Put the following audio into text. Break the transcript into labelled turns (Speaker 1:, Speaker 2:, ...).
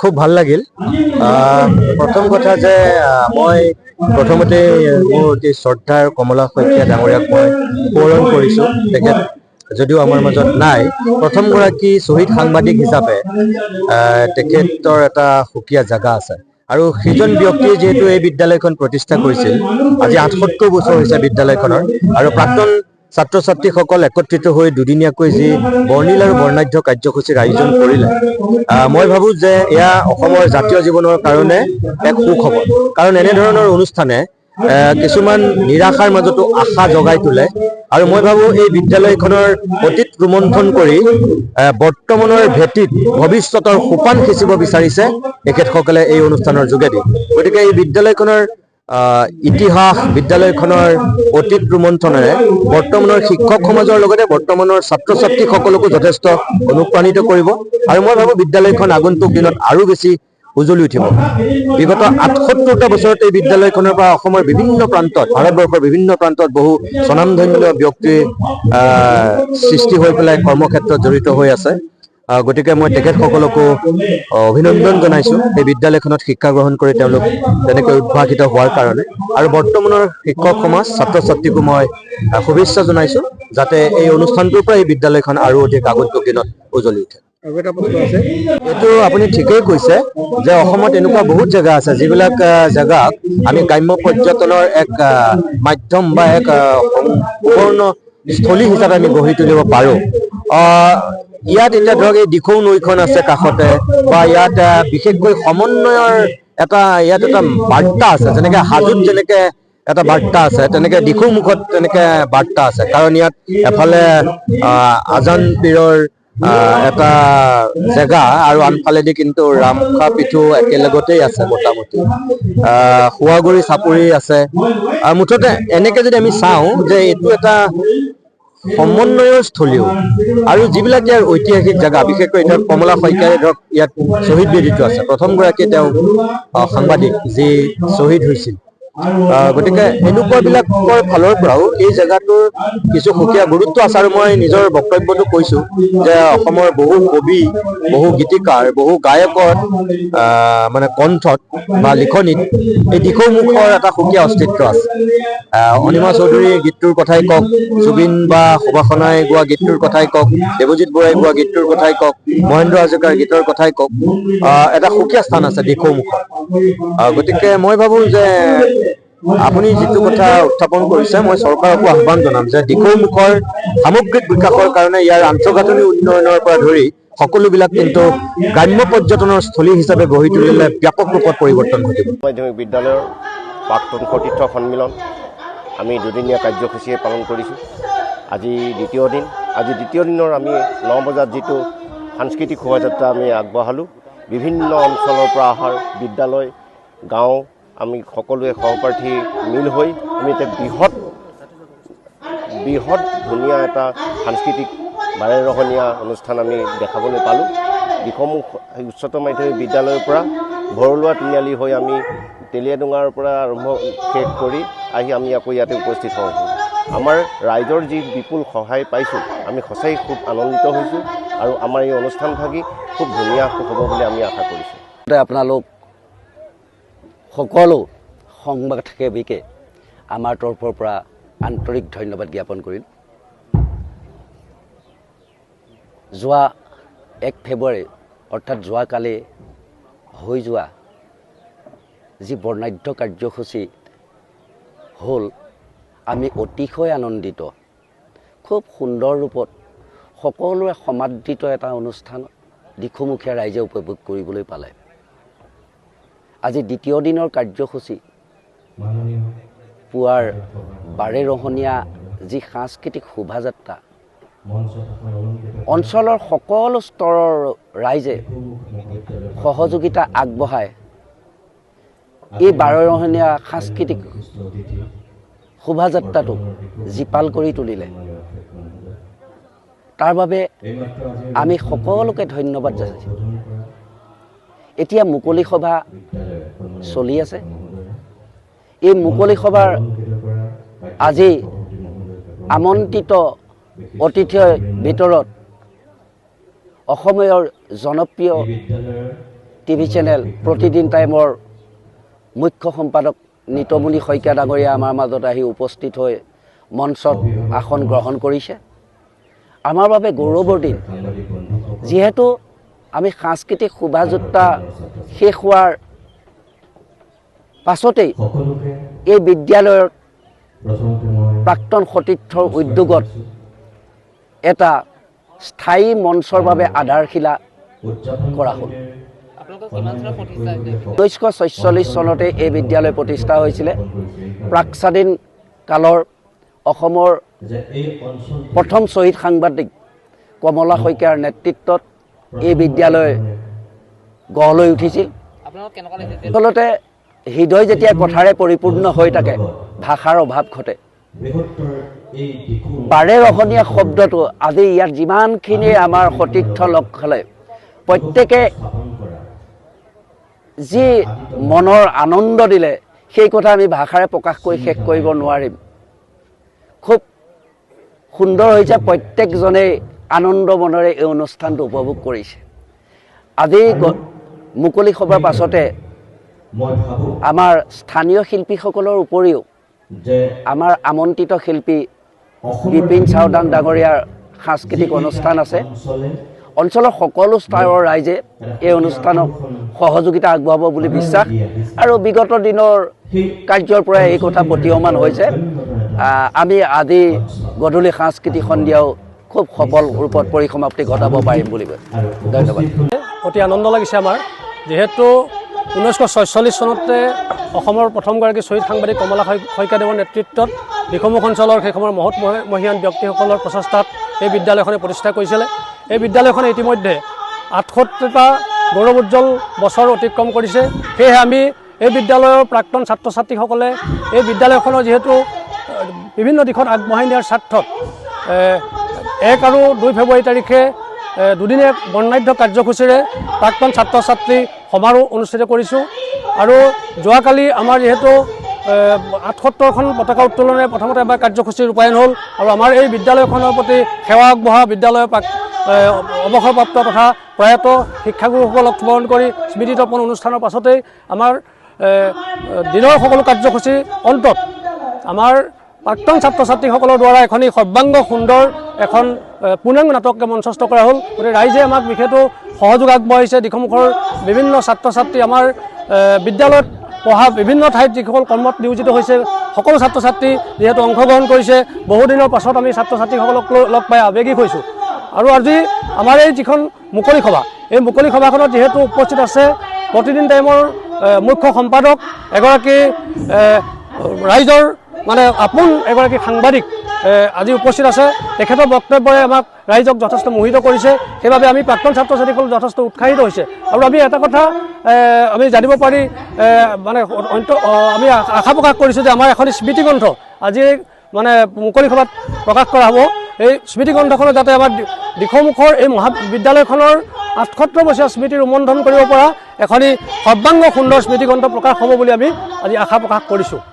Speaker 1: খুব ভাল লাগিল। প্ৰথম কথা যে মই প্ৰথমতে মোৰ অতি শ্ৰদ্ধাৰ কমলা শইকীয়া ডাঙৰীয়াক মই সোঁৱৰণ কৰিছোঁ। তেখেত যদিও আমাৰ মাজত নাই, প্ৰথমগৰাকী শ্বহীদ সাংবাদিক হিচাপে তেখেতৰ এটা সুকীয়া জাগা আছে। আৰু সেইজন ব্যক্তিয়ে যিহেতু এই বিদ্যালয়খন প্ৰতিষ্ঠা কৰিছিল, আজি ৭৮ বছৰ হৈছে বিদ্যালয়খনৰ, আৰু প্ৰাক্তন ছাত্ৰ ছাত্ৰীসকল একত্ৰিত হৈ দুদিনীয়াকৈ যি বৰ্ণিল আৰু বৰ্ণাঢ্য কাৰ্যসূচীৰ আয়োজন কৰিলে, মই ভাবোঁ যে এয়া অসমৰ জাতীয় জীৱনৰ কাৰণে এক সুখবৰ। কাৰণ এনেধৰণৰ অনুষ্ঠানে কিছুমান নিৰাশাৰ মাজতো আশা জগাই তোলে। আৰু মই ভাবোঁ এই বিদ্যালয়খনৰ অতীত ৰোমন্থন কৰি বৰ্তমানৰ ভেটিত ভৱিষ্যতৰ সোপান সিঁচিব বিচাৰিছে এখেতসকলে এই অনুষ্ঠানৰ যোগেদি। গতিকে এই বিদ্যালয়খনৰ ইতিহাস, বিদ্যালয়খনৰ অতীত ৰোমন্থনেৰে বৰ্তমানৰ শিক্ষক সমাজৰ লগতে বৰ্তমানৰ ছাত্ৰ ছাত্ৰীসকলকো যথেষ্ট অনুপ্ৰাণিত কৰিব। আৰু মই ভাবোঁ বিদ্যালয়খন আগন্তুক দিনত আৰু বেছি উজ্বলি উঠিব। বিগত ৭৮টা বছৰত এই বিদ্যালয়খনৰ পৰা অসমৰ বিভিন্ন প্ৰান্তত, ভাৰতবৰ্ষৰ বিভিন্ন প্ৰান্তত বহু স্বনামধন্য ব্যক্তি সৃষ্টি হৈ পেলাই কৰ্মক্ষেত্ৰত জড়িত হৈ আছে। গতিকে মই তেখেতসকলকো অভিনন্দন জনাইছোঁ এই বিদ্যালয়খনত শিক্ষা গ্ৰহণ কৰি তেওঁলোক তেনেকৈ উদ্ভাসিত হোৱাৰ কাৰণে। আৰু বৰ্তমানৰ শিক্ষক সমাজ, ছাত্ৰ ছাত্ৰীকো মই শুভেচ্ছা জনাইছোঁ যাতে এই অনুষ্ঠানটোৰ পৰা এই বিদ্যালয়খন আৰু অধিক আগন্তুক দিনত উজ্বলি উঠে। আৰু এটা প্ৰশ্ন আছে, এইটো আপুনি ঠিকেই কৈছে যে অসমত এনেকুৱা বহুত জেগা আছে যিবিলাক জেগাক আমি গ্ৰাম্য পৰ্যটনৰ এক মাধ্যম বা এক সুবৰ্ণ স্থলী হিচাপে আমি গঢ়ি তুলিব পাৰোঁ। ইয়াত এতিয়া ধৰক এই দিখৌ নৈখন আছে কাষতে, বা ইয়াত বিশেষকৈ সমন্বয়ৰ ইয়াত এটা বাৰ্তা আছে। যেনেকে হাজোত যেনেকে এটা বাৰ্তা আছে, তেনেকে দিখৌ মুখত তেনেকে বাৰ্তা আছে। কাৰণ ইয়াত এফালে আজান পীৰৰ এটা জেগা আৰু আনফালেদি কিন্তু ৰামখা পীঠো একেলগতেই আছে মোটামুটি। সুৱাগুৰি চাপৰি আছে। মুঠতে এনেকে যদি আমি চাওঁ যে এইটো এটা সমন্বয়ৰ স্থলীও। আৰু যিবিলাক ইয়াৰ ঐতিহাসিক জেগা, বিশেষকৈ এতিয়া কমলা শইকীয়াই ধৰক ইয়াত শ্বহীদ বেদীটো আছে, প্ৰথমগৰাকী তেওঁ সাংবাদিক যি শ্বহীদ হৈছিল। গতিকে এনেকুৱাবিলাকৰ ফালৰ পৰাও এই জেগাটোৰ কিছু সুকীয়া গুৰুত্ব আছে। আৰু মই নিজৰ বক্তব্যটো কৈছোঁ যে অসমৰ বহু কবি, বহু গীতিকাৰ, বহু গায়কৰ মানে কণ্ঠত বা লিখনিত এই দিখৌমুখৰ এটা সুকীয়া অস্তিত্ব আছে। অনিমা চৌধুৰীৰ গীতটোৰ কথাই কওক, জুবিন বা সুভাষণাই গোৱা গীতটোৰ কথাই কওক, দেৱজিৎ বৰাই গোৱা গীতটোৰ কথাই কওক, মহেন্দ্ৰ হাজৰিকাৰ গীতৰ কথাই কওক, এটা সুকীয়া স্থান আছে দিখৌমুখত। গতিকে মই ভাবোঁ যে আপুনি যিটো কথা উত্থাপন কৰিছে, মই চৰকাৰকো আহ্বান জনাম যে দিখৌমুখৰ সামগ্ৰিক বিকাশৰ কাৰণে ইয়াৰ আন্তঃগাঁথনি উন্নয়নৰ পৰা ধৰি সকলোবিলাক কিন্তু গ্ৰাম্য পৰ্যটনৰ স্থলী হিচাপে গঢ়ি তুলিলে ব্যাপক ৰূপত পৰিৱৰ্তন ঘটিব।
Speaker 2: মাধ্যমিক বিদ্যালয়ৰ প্ৰাক্তন সতীৰ্থ সন্মিলন আমি দুদিনীয়া কাৰ্যসূচীয়ে পালন কৰিছোঁ। আজি দ্বিতীয় দিন। আজি দ্বিতীয় দিনৰ আমি 9 বজাত যিটো সাংস্কৃতিক শোভাযাত্ৰা আমি আগবঢ়ালোঁ, বিভিন্ন অঞ্চলৰ পৰা অহাৰ বিদ্যালয়, গাঁও, আমি সকলোৱে সহপাঠী মিল হৈ আমি এতিয়া বৃহৎ ধুনীয়া এটা সাংস্কৃতিক বাৰেৰহণীয়া অনুষ্ঠান আমি দেখাবলৈ পালোঁ। দিখৌমুখ উচ্চতৰ মাধ্যমিক বিদ্যালয়ৰ পৰা ভৰলুৱা তিনিআলি হৈ আমি তেলীয়াডোঙাৰ পৰা আৰম্ভ শেষ কৰি আহি আমি আকৌ ইয়াতে উপস্থিত হওঁ। আমাৰ ৰাইজৰ যি বিপুল সহায় পাইছোঁ, আমি সঁচাই খুব আনন্দিত হৈছোঁ। আৰু আমাৰ এই অনুষ্ঠানভাগি খুব ধুনীয়া হ'ব বুলি আমি আশা কৰিছোঁ।
Speaker 3: আপোনালোক সকলো সংবাদসেৱীকে আমাৰ তৰফৰ পৰা আন্তৰিক ধন্যবাদ জ্ঞাপন কৰিল। যোৱা 1 ফেব্ৰুৱাৰী অৰ্থাৎ যোৱাকালি হৈ যোৱা যি বৰ্ণাঢ্য কাৰ্যসূচী হ'ল, আমি অতিশয় আনন্দিত। খুব সুন্দৰ ৰূপত সকলোৰে সমাদৃত এটা অনুষ্ঠান দিখৌমুখীয়া ৰাইজে উপভোগ কৰিবলৈ পালে। আজি দ্বিতীয় দিনৰ কাৰ্যসূচী পুৱাৰ বাৰেৰহণীয়া যি সাংস্কৃতিক শোভাযাত্ৰা, অঞ্চলৰ সকলো স্তৰৰ ৰাইজে সহযোগিতা আগবঢ়াই এই বাৰেৰহণীয়া সাংস্কৃতিক শোভাযাত্ৰাটো জীপাল কৰি তুলিলে। তাৰ বাবে আমি সকলোকে ধন্যবাদ জনাইছোঁ। এতিয়া মুকলি সভা চলি আছে। এই মুকলি সভাৰ আজি আমন্ত্ৰিত অতিথিৰ ভিতৰত অসমীয়াৰ জনপ্ৰিয় টিভি চেনেল প্ৰতিদিন টাইমৰ মুখ্য সম্পাদক নিতমণি শইকীয়া ডাঙৰীয়া আমাৰ মাজত আহি উপস্থিত হৈ মঞ্চত আসন গ্ৰহণ কৰিছে। আমাৰ বাবে গৌৰৱৰ দিন, যিহেতু আমি সাংস্কৃতিক শোভাযাত্ৰা শেষ হোৱাৰ পাছতেই এই বিদ্যালয়ৰ প্ৰাক্তন সতীৰ্থৰ উদ্যোগত এটা স্থায়ী মঞ্চৰ বাবে আধাৰশিলা কৰা হ'ল। 1946 চনতে এই বিদ্যালয় প্ৰতিষ্ঠা হৈছিলে। প্ৰাকস্বাধীন কালৰ অসমৰ প্ৰথম শ্বহীদ সাংবাদিক কমলা শইকীয়াৰ নেতৃত্বত এই বিদ্যালয় গঢ় লৈ উঠিছিল। আচলতে হৃদয় যেতিয়া কথাৰে পৰিপূৰ্ণ হৈ থাকে, ভাষাৰ অভাৱ ঘটে। বাৰেৰ অসমীয়া শব্দটো আজি ইয়াত যিমানখিনি আমাৰ সতীৰ্থ লগ খালে, প্ৰত্যেকে যি মনৰ আনন্দ দিলে, সেই কথা আমি ভাষাৰে প্ৰকাশ কৰি শেষ কৰিব নোৱাৰিম। খুব সুন্দৰ হৈছে, প্ৰত্যেকজনেই আনন্দ মনেৰে এই অনুষ্ঠানটো উপভোগ কৰিছে। আজি মুকলি সভাৰ পাছতে আমাৰ স্থানীয় শিল্পীসকলৰ উপৰিও আমাৰ আমন্ত্ৰিত শিল্পী বিপিন চাওডাং ডাঙৰীয়াৰ সাংস্কৃতিক অনুষ্ঠান আছে। অঞ্চলৰ সকলো স্তৰৰ ৰাইজে এই অনুষ্ঠানক সহযোগিতা আগবঢ়াব বুলি বিশ্বাস, আৰু বিগত দিনৰ কাৰ্যৰ পৰা এই কথা প্ৰতীয়মান হৈছে। আমি আজি গধূলি সাংস্কৃতিক সন্ধিয়াও খুব সফল ৰূপত পৰিসমাপ্তি ঘটাব পাৰিম বুলি ধন্যবাদ।
Speaker 4: অতি আনন্দ লাগিছে আমাৰ, যিহেতু 1946 চনতে অসমৰ প্ৰথমগৰাকী শ্বহীদ সাংবাদিক কমলা শইকীয়াদেৱৰ নেতৃত্বত দিখৌমুখ অঞ্চলৰ সেই সময়ৰ মহৎ মহিয়ান ব্যক্তিসকলৰ প্ৰচেষ্টাত এই বিদ্যালয়খনে প্ৰতিষ্ঠা কৰিছিলে। এই বিদ্যালয়খনে ইতিমধ্যে 68টা গৌৰৱোজ্জ্বল বছৰ অতিক্ৰম কৰিছে। সেয়েহে আমি এই বিদ্যালয়ৰ প্ৰাক্তন ছাত্ৰ ছাত্ৰীসকলে এই বিদ্যালয়খনৰ যিহেতু বিভিন্ন দিশত আগবঢ়াই নিয়াৰ স্বাৰ্থত 1 আৰু 2 ফেব্ৰুৱাৰী তাৰিখে দুদিনীয়া বৰ্ণাঢ্য কাৰ্যসূচীৰে প্ৰাক্তন ছাত্ৰ ছাত্ৰী সমাৰোহ অনুষ্ঠিত কৰিছোঁ। আৰু যোৱাকালি আমাৰ যিহেতু 78খন পতাকা উত্তোলনেৰে প্ৰথমতে এবাৰ কাৰ্যসূচী ৰূপায়ণ হ'ল, আৰু আমাৰ এই বিদ্যালয়খনৰ প্ৰতি সেৱা আগবঢ়া বিদ্যালয়ৰ অৱসৰপ্ৰাপ্ত তথা প্ৰয়াত শিক্ষাগুৰুসকলক স্মৰণ কৰি স্মৃতি তৰ্পণ অনুষ্ঠানৰ পাছতেই আমাৰ দিনৰ সকলো কাৰ্যসূচী অন্তত আমাৰ প্ৰাক্তন ছাত্ৰ ছাত্ৰীসকলৰ দ্বাৰা এখন সৰ্বাংগ সুন্দৰ এখন পূৰ্ণাংগ নাটককে মঞ্চস্থ কৰা হ'ল। গতিকে ৰাইজে আমাক বিশেষকৈ সহযোগ আগবঢ়াইছে। দিখৌমুখৰ বিভিন্ন ছাত্ৰ ছাত্ৰী, আমাৰ বিদ্যালয়ত পঢ়া বিভিন্ন ঠাইত যিসকল কৰ্মত নিয়োজিত হৈছে, সকলো ছাত্ৰ ছাত্ৰী যিহেতু অংশগ্ৰহণ কৰিছে, বহুদিনৰ পাছত আমি ছাত্ৰ ছাত্ৰীসকলক লগ পাই আৱেগিক হৈছোঁ। আৰু আজি আমাৰ এই যিখন মুকলি সভা, এই মুকলি সভাখনত যিহেতু উপস্থিত আছে প্ৰতিদিন টাইমৰ মুখ্য সম্পাদক, এগৰাকী ৰাইজৰ আপোন এগৰাকী সাংবাদিক আজি উপস্থিত আছে। তেখেতৰ বক্তব্যৰে আমাক ৰাইজক যথেষ্ট মোহিত কৰিছে। সেইবাবে আমি প্ৰাক্তন ছাত্ৰ ছাত্ৰীসকল যথেষ্ট উৎসাহিত হৈছে। আৰু আমি এটা কথা আমি জানিব পাৰি আমি আশা প্ৰকাশ কৰিছোঁ যে আমাৰ এখন স্মৃতিগ্ৰন্থ আজি মুকলি সভাত প্ৰকাশ কৰা হ'ব। এই স্মৃতিগ্ৰন্থখনত যাতে আমাৰ দিখৌমুখৰ এই মহাবিদ্যালয়খনৰ 78 বছৰীয়া স্মৃতি ৰোমন্থন কৰিব পৰা এখন সৰ্বাংগ সুন্দৰ স্মৃতিগ্ৰন্থ প্ৰকাশ হ'ব বুলি আমি আজি আশা প্ৰকাশ কৰিছোঁ।